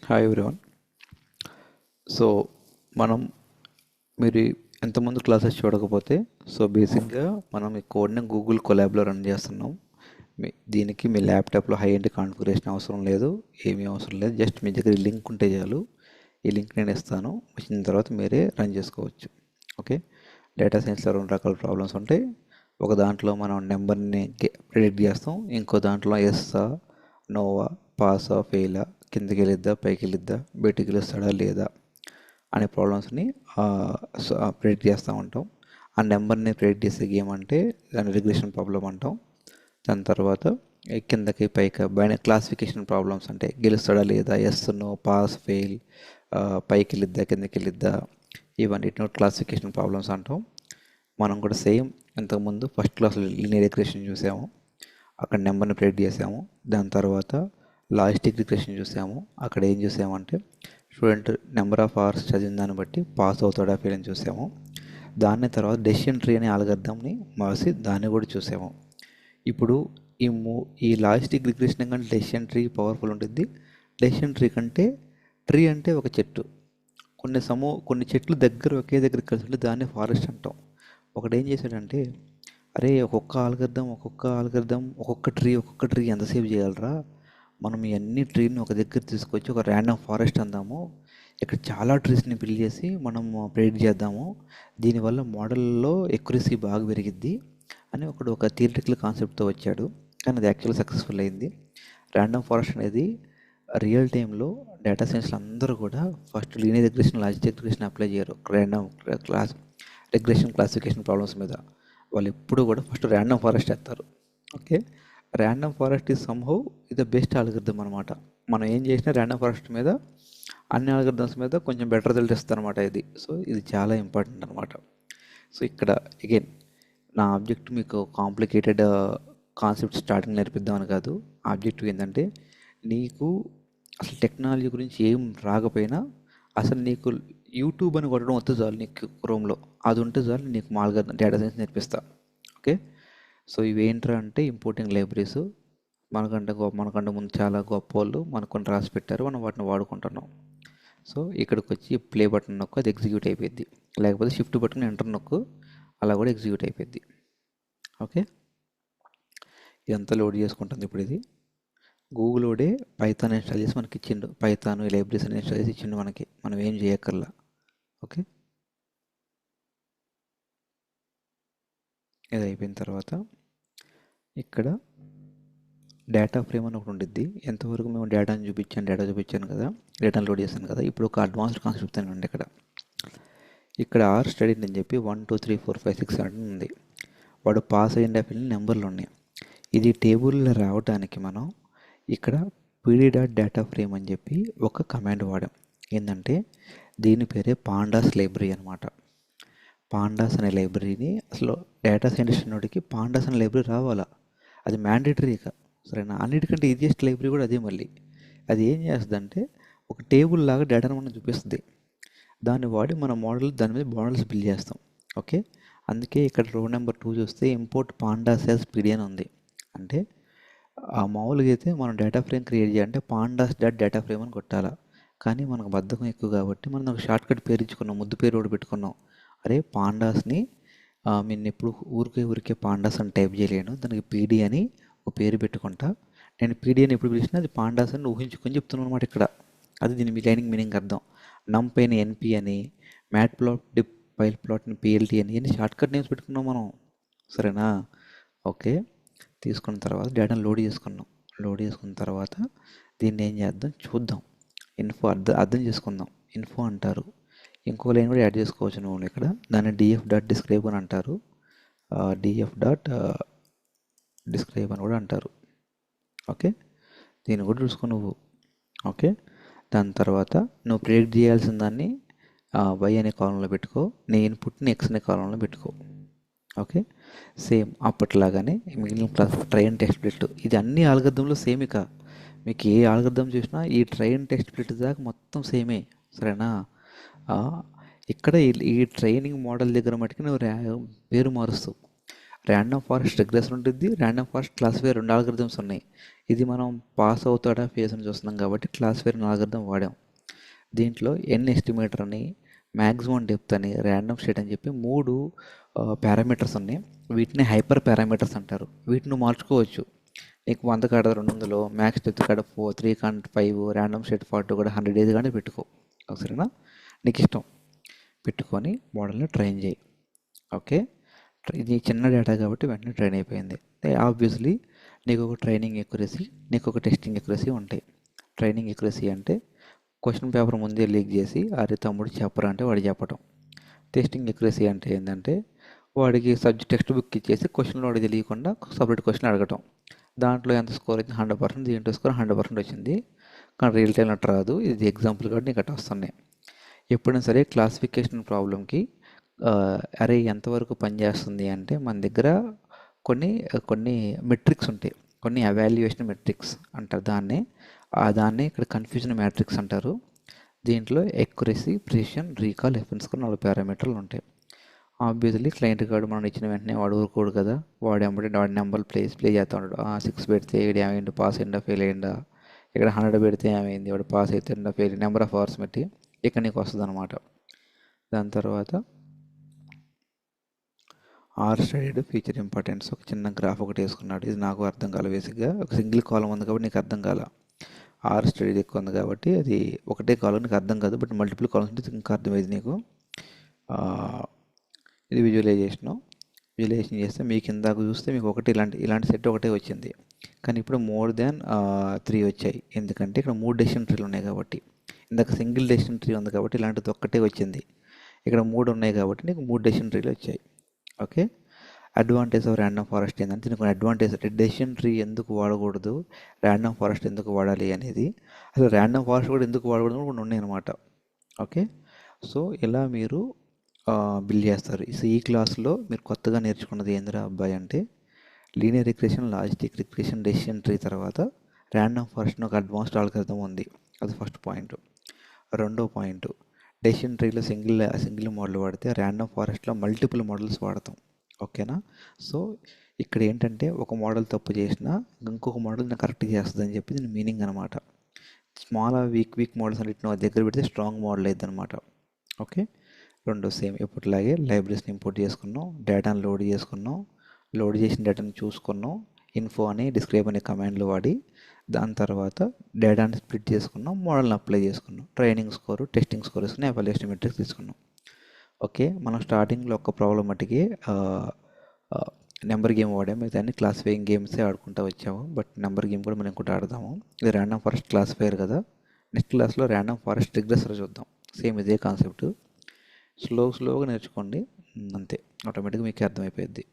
Hi everyone. So మనం మీరు ఎంతమంది క్లాసెస్ చూడకపోతే బేసిక్గా మనం ఈ కోడ్ని గూగుల్ కొలాబ్లో రన్ చేస్తున్నాం. దీనికి మీ ల్యాప్టాప్లో హై ఎండ్ కాన్ఫిగరేషన్ అవసరం లేదు, ఏమీ అవసరం లేదు. జస్ట్ మీ దగ్గర లింక్ ఉంటే చాలు. ఈ లింక్ నేను ఇస్తాను, వచ్చిన తర్వాత మీరే రన్ చేసుకోవచ్చు. ఓకే, డేటా సైన్స్లో రెండు రకాల ప్రాబ్లమ్స్ ఉంటాయి. ఒక దాంట్లో మనం నెంబర్ని ప్రిడిక్ట్ చేస్తాం, ఇంకో దాంట్లో ఎస్సా నోవా పాసా ఫెయిలా, కిందకి వెళ్ళిద్దా పైకి వెళ్ళిద్దా బయటికి వెళ్ళిస్తాడా లేదా అనే ప్రాబ్లమ్స్ని ప్రిడిక్ట్ చేస్తూ ఉంటాం. ఆ నెంబర్ని ప్రిడిక్ట్ చేసే గేమ్ అంటే దాని రిగ్రెషన్ ప్రాబ్లం అంటాం. దాని తర్వాత కిందకి పైకి క్లాసిఫికేషన్ ప్రాబ్లమ్స్ అంటే గెలుస్తాడా లేదా, ఎస్ నో పాస్ ఫెయిల్, పైకి వెళ్ళిద్దా కిందకి వెళ్ళిద్దా, ఇవన్నిటిని క్లాసిఫికేషన్ ప్రాబ్లమ్స్ అంటాం. మనం కూడా సేమ్ ఇంతకుముందు ఫస్ట్ క్లాస్లో లీనియర్ రిగ్రెషన్ చూసాము, అక్కడ నెంబర్ని ప్రిడిక్ట్ చేసాము. దాని తర్వాత లాజిస్టిక్ రిగ్రెషన్ చూసాము, అక్కడ ఏం చూసామంటే స్టూడెంట్ నెంబర్ ఆఫ్ అవర్స్ చదివిన దాన్ని బట్టి పాస్ అవుతాడా ఫెయిల్ అని చూసాము. దాని తర్వాత డెసిషన్ ట్రీ అనే అల్గారిథంని మార్చి దాన్ని కూడా చూసాము. ఇప్పుడు ఈ లాజిస్టిక్ రిగ్రెషన్ కంటే డెసిషన్ ట్రీ పవర్ఫుల్ ఉంటుంది. డెసిషన్ ట్రీ కంటే ట్రీ అంటే ఒక చెట్టు, కొన్ని చెట్లు ఒకే దగ్గర కలిసి ఉంటే దాన్ని ఫారెస్ట్ అంటాం. ఒకడు ఏం చేశాడంటే, అరే ఒక్కొక్క ఆల్గరిథం ఒక్కొక్క ట్రీ ఎంతసేపు చేయాలరా, మనం ఇవన్నీ ట్రీని ఒక దగ్గర తీసుకొచ్చి ఒక ర్యాండమ్ ఫారెస్ట్ అందాము, ఇక్కడ చాలా ట్రీస్ని బిల్డ్ చేసి మనం ప్రెడిక్ట్ చేద్దాము, దీనివల్ల మోడల్లో ఎక్యురసీ బాగా పెరిగిద్ది అని ఒక థియరిటికల్ కాన్సెప్ట్తో వచ్చాడు. కానీ అది యాక్చువల్ సక్సెస్ఫుల్ అయింది. ర్యాండమ్ ఫారెస్ట్ అనేది రియల్ టైంలో డేటా సైన్స్లో అందరూ కూడా first linear regression logistic regression apply చేయరు. ర్యాండమ్ రిగ్రెషన్ క్లాసిఫికేషన్ ప్రాబ్లమ్స్ మీద వాళ్ళు ఎప్పుడు కూడా ఫస్ట్ ర్యాండమ్ ఫారెస్ట్ వేస్తారు. Okay, random forest is somehow ఇది బెస్ట్ అల్గరిథం అనమాట. మనం ఏం చేసినా ర్యాండమ్ ఫారెస్ట్ మీద అన్ని అల్గరిథమ్స్ మీద కొంచెం బెటర్ రిజల్ట్ ఇస్తుంది అనమాట ఇది. సో ఇది చాలా ఇంపార్టెంట్ అనమాట. సో ఇక్కడ అగైన్ నా ఆబ్జెక్ట్ మీకు కాంప్లికేటెడ్ కాన్సెప్ట్ స్టార్టింగ్ నేర్పిద్దామని కాదు. ఆబ్జెక్టివ్ ఏంటంటే, నీకు అసలు టెక్నాలజీ గురించి ఏం రాకపోయినా అసలు నీకు యూట్యూబ్ అని కొట్టడం వస్తే చాలు, నీకు క్రోమ్లో అది ఉంటే చాలు, నీకు మామూలుగా డేటా సైన్స్ నేర్పిస్తా. ఓకే, సో ఇవేంట్రా అంటే ఇంపోర్టింగ్ లైబ్రరీస్. మనకంటే ముందు చాలా గొప్ప వాళ్ళు మనకు కొన్ని రాసి పెట్టారు, మనం వాటిని వాడుకుంటున్నాం. సో ఇక్కడికి వచ్చి ప్లే బటన్ నొక్కు, అది ఎగ్జిక్యూట్ అయిపోయింది. లేకపోతే షిఫ్ట్ బటన్ ఎంటర్ నొక్కు, అలా కూడా ఎగ్జిక్యూట్ అయిపోయింది. ఓకే, ఇదంతా లోడ్ చేసుకుంటుంది. ఇప్పుడు ఇది గూగులోడే పైథాన్ ఇన్స్టాల్ చేసి మనకి ఇచ్చిండు, పైథాన్ ఈ లైబ్రరీస్ అని ఇన్స్టాల్ చేసి ఇచ్చిండు మనకి, మనం ఏం చేయక్కర్లా. ఓకే, ఇది అయిపోయిన తర్వాత ఇక్కడ డేటా ఫ్రేమ్ అని ఒకటి ఉండిద్ది. ఎంతవరకు మేము డేటా చూపించాను కదా, డేటాను లోడ్ చేశాను కదా. ఇప్పుడు ఒక అడ్వాన్స్డ్ కాన్సెప్ట్ అని ఉంది. ఇక్కడ ఆర్ స్టడీడ్ అని చెప్పి 1 2 3 4 5 6 7 ఉంది. వాడు పాస్ అయిన నెంబర్లు ఉన్నాయి. ఇది టేబుల్లో రావడానికి మనం ఇక్కడ pd.data frame అని చెప్పి ఒక కమాండ్ వాడాం. ఏంటంటే దీని పేరే పాండాస్ లైబ్రరీ అనమాట. పాండాస్ అనే లైబ్రరీని అసలు డేటా సైంటిస్ట్ నోటికి పాండాస్ అనే లైబ్రరీ రావాలా, అది మ్యాండేటరీగా. సరేనా, అన్నిటికంటే ఈజియెస్ట్ లైబ్రరీ కూడా అదే. మళ్ళీ అది ఏం చేస్తుందంటే ఒక టేబుల్ లాగా డేటాను మనం చూపిస్తుంది. దాన్ని వాడి మన దాని మీద మోడల్స్ బిల్డ్ చేస్తాం. ఓకే, అందుకే ఇక్కడ రో నెంబర్ 2 చూస్తే ఇంపోర్ట్ పాండాస్ యాజ్ పీడీ అని ఉంది. అంటే ఆ మామూలుగా అయితే మనం డేటా ఫ్రేమ్ క్రియేట్ చేయాలంటే పాండాస్.డేటా ఫ్రేమ్ అని కొట్టాలా. కానీ మనకు బద్ధకం ఎక్కువ కాబట్టి మనం ఒక షార్ట్ కట్ పేరు ఇచ్చుకున్నాం, ముద్దు పేరు కూడా పెట్టుకున్నాం. అరే పాండాస్ని నేను ఎప్పుడు ఊరికే పాండాస్ అని టైప్ చేయలేను, దానికి పీడీ అని ఒక పేరు పెట్టుకుంటా. నేను పీడీ అని ఎప్పుడు పిలిచినా అది పాండాస్ అని ఊహించుకొని చెప్తున్నాను అనమాట ఇక్కడ. అది దీని మీనింగ్ అర్థం. నంపైన ఎన్పి అని, మ్యాట్ ప్లాట్ డిప్ పైల్ ప్లాట్ని పిఎల్టీ అని ఇవన్నీ షార్ట్ కట్ నేమ్స్ పెట్టుకున్నాం మనం. సరేనా, ఓకే. తీసుకున్న తర్వాత డేటాను లోడ్ చేసుకున్న తర్వాత దీన్ని ఏం చేద్దాం చూద్దాం. ఇన్ఫో అర్థం చేసుకుందాం. ఇన్ఫో అంటారు, ఇంకో లైన్ కూడా యాడ్ చేసుకోవచ్చు నువ్వు ఇక్కడ. దాన్ని df.describe అని అంటారు, df.describe అని కూడా అంటారు. ఓకే, దీన్ని కూడా చూసుకో నువ్వు. ఓకే, దాని తర్వాత నువ్వు ప్రిడిక్ట్ చేయాల్సిన దాన్ని y అనే కాలంలో పెట్టుకో, నీ ఇన్పుట్ని x అనే కాలంలో పెట్టుకో. ఓకే, సేమ్ అప్పట్లాగానే మిగిలిన క్లాస్ ట్రైన్ టెస్ట్ స్ప్లిట్, ఇది అన్ని ఆల్గరిథంలో సేమ్. ఇక మీకు ఏ ఆల్గరిథం చూసినా ఈ ట్రైన్ టెస్ట్ స్ప్లిట్ దాకా మొత్తం సేమే. సరేనా, ఇక్కడ ఈ ట్రైనింగ్ మోడల్ దగ్గర మటుకు నువ్వు పేరు మారుస్తావు. ర్యాండమ్ ఫారెస్ట్ రిగ్రెషన్ ఉంటుంది, ర్యాండమ్ ఫారెస్ట్ క్లాసిఫైయర్ 2 ఆల్గరిథమ్స్ ఉన్నాయి. ఇది మనం పాస్ అవుతాడా ఫేస్ అని చూస్తున్నాం కాబట్టి క్లాసిఫైయర్ ఆల్గరిథం వాడాం. దీంట్లో ఎన్ ఎస్టిమేటర్ అని, మ్యాక్సిమం డెప్త్ అని, ర్యాండమ్ స్టేట్ అని చెప్పి 3 పారామీటర్స్ ఉన్నాయి. వీటిని హైపర్ పారామీటర్స్ అంటారు. వీటిని మార్చుకోవచ్చు. నీకు 100 కాడ 200, మ్యాక్స్ డెప్త్ కాడ 3.5, ర్యాండమ్ స్టేట్ 40 కూడా 100 డేస్ కానీ పెట్టుకో. సరేనా? నీకు ఇష్టం పెట్టుకొని మోడల్ని ట్రైన్ చేయి. ఓకే, ఇది చిన్న డేటా కాబట్టి వెంటనే ట్రైన్ అయిపోయింది. ఆబ్వియస్లీ నీకు ఒక ట్రైనింగ్ ఎక్యురసీ, నీకు ఒక టెస్టింగ్ ఎక్యురసీ ఉంటాయి. ట్రైనింగ్ ఎక్యురసీ అంటే క్వశ్చన్ పేపర్ ముందే లీక్ చేసి అరే తమ్ముడు చెప్పరా అంటే వాడు చెప్పటం. టెస్టింగ్ ఎక్యురసీ అంటే ఏంటంటే వాడికి సబ్జెక్ట్ టెక్స్ట్ బుక్ ఇచ్చేసి క్వశ్చన్లో వాడికి తెలియకుండా సపరేట్ క్వశ్చన్ అడగటం. దాంట్లో ఎంత స్కోర్ అయితే 100%, దీంట్లో స్కోర్ 100% వచ్చింది. కానీ రియల్ టైం అట్లా రాదు. ఇది ఎగ్జాంపుల్ కాబట్టి నీకు అట్లా వస్తున్నాయి. ఎప్పుడైనా సరే క్లాసిఫికేషన్ ప్రాబ్లంకి అరే ఎంతవరకు పనిచేస్తుంది అంటే మన దగ్గర కొన్ని మెట్రిక్స్ ఉంటాయి, కొన్ని అవాల్యుయేషన్ మెట్రిక్స్ అంటారు దాన్ని ఇక్కడ కన్ఫ్యూజన్ మ్యాట్రిక్స్ అంటారు. దీంట్లో ఎక్యురసీ, ప్రిసిషన్, రీకాల్, ఎఫెన్స్ కూడా 4 పారామీటర్లు ఉంటాయి. ఆబ్వియస్లీ క్లయింట్ కార్డు మనం ఇచ్చిన వెంటనే వాడు ఊరుకోడు కదా, వాడు నెంబర్ ప్లే చేస్తూ ఉంటాడు. 6 పెడితే ఇక్కడ ఏమైంది, పాస్ అయిందా ఫెయిల్ అయిందా, ఇక్కడ 100 పెడితే ఏమైంది, వాడు పాస్ అవుతుందా ఫెయిల్, నెంబర్ ఆఫ్ అవర్స్ పెట్టి ఇక్కడ నీకు వస్తుంది అనమాట. దాని తర్వాత ఆర్ స్టడీడ్ ఫీచర్ ఇంపార్టెన్స్ ఒక చిన్న గ్రాఫ్ ఒకటి వేసుకున్నాడు. ఇది నాకు అర్థం కాల. బేసిక్గా ఒక సింగిల్ కాలం ఉంది కాబట్టి నీకు అర్థం కాల. ఆర్ స్టడీడ్ ఎక్కువ ఉంది కాబట్టి అది ఒకటే కాలం నీకు అర్థం కాదు, బట్ మల్టిపుల్ కాలమ్స్ ఉంటే ఇంకా అర్థమైంది నీకు. ఇది విజువలైజేషన్ చేస్తే మీకు ఇందాక చూస్తే మీకు ఒకటి ఇలాంటి సెట్ ఒకటే వచ్చింది. కానీ ఇప్పుడు మోర్ దాన్ 3 వచ్చాయి. ఎందుకంటే ఇక్కడ 3 డెసిషన్ ట్రీలు ఉన్నాయి కాబట్టి. ఇందాక సింగిల్ డెసిషన్ ట్రీ ఉంది కాబట్టి ఇలాంటిది ఒక్కటే వచ్చింది. ఇక్కడ 3 ఉన్నాయి కాబట్టి నీకు 3 డెసిషన్ ట్రీలు వచ్చాయి. Okay, advantage of random forest ఏంటంటే దీనికి అడ్వాంటేజ్ డెసిషన్ ట్రీ ఎందుకు వాడకూడదు, ర్యాండమ్ ఫారెస్ట్ ఎందుకు వాడాలి అనేది, అసలు ర్యాండమ్ ఫారెస్ట్ కూడా ఎందుకు వాడకూడదు కూడా ఉన్నాయి అనమాట. ఓకే, సో ఇలా మీరు బిల్డ్ చేస్తారు. ఈ క్లాస్లో మీరు కొత్తగా నేర్చుకున్నది ఏందిరా అబ్బాయి అంటే linear regression, logistic regression, decision tree తర్వాత ర్యాండమ్ ఫారెస్ట్ ఒక అడ్వాన్స్డ్ ఆల్గరిథం ఉంది. అది ఫస్ట్ పాయింట్. రెండో పాయింట్, డెసిషన్ ట్రీలో సింగిల్ మోడల్ వాడితే ర్యాండమ్ ఫారెస్ట్లో మల్టిపుల్ మోడల్స్ వాడతాం. ఓకేనా? సో ఇక్కడ ఏంటంటే ఒక మోడల్ తప్పు చేసినా ఇంకొక మోడల్ కరెక్ట్ చేస్తుంది అని చెప్పి దీని మీనింగ్ అనమాట. స్మాల్ వీక్ మోడల్స్ అన్నిటిని దగ్గర పెడితే స్ట్రాంగ్ మోడల్ అవుతుంది అనమాట. ఓకే, రెండు సేమ్ ఎప్పటిలాగే లైబ్రరీస్ని ఇంపోర్ట్ చేసుకున్నాం, డేటాను లోడ్ చేసిన డేటాని చూసుకున్నాం, ఇన్ఫో అని డిస్క్రైబ్ అనే కమాండ్లు వాడి దాని తర్వాత డేటాని స్ప్లిట్ చేసుకున్నాం, మోడల్ని అప్లై చేసుకున్నాం, ట్రైనింగ్ స్కోరు, టెస్టింగ్ స్కోర్ వేసుకుని ఎవాల్యుయేషన్ మెట్రిక్స్ తీసుకున్నాం. ఓకే, మనం స్టార్టింగ్లో ఒక ప్రాబ్లం మట్టుకి నెంబర్ గేమ్ వాడాము, దాన్ని క్లాసిఫైయింగ్ గేమ్సే ఆడుకుంటూ వచ్చాము. బట్ నెంబర్ గేమ్ కూడా మనం ఇంకోటి ఆడదాము. ఇది ర్యాండమ్ ఫారెస్ట్ క్లాసిఫైయర్ కదా. నెక్స్ట్ క్లాస్లో ర్యాండమ్ ఫారెస్ట్ రిగ్రెసర్ చూద్దాం. సేమ్ ఇదే కాన్సెప్ట్. స్లోగా నేర్చుకోండి, అంతే, ఆటోమేటిక్గా మీకు అర్థమైపోయింది.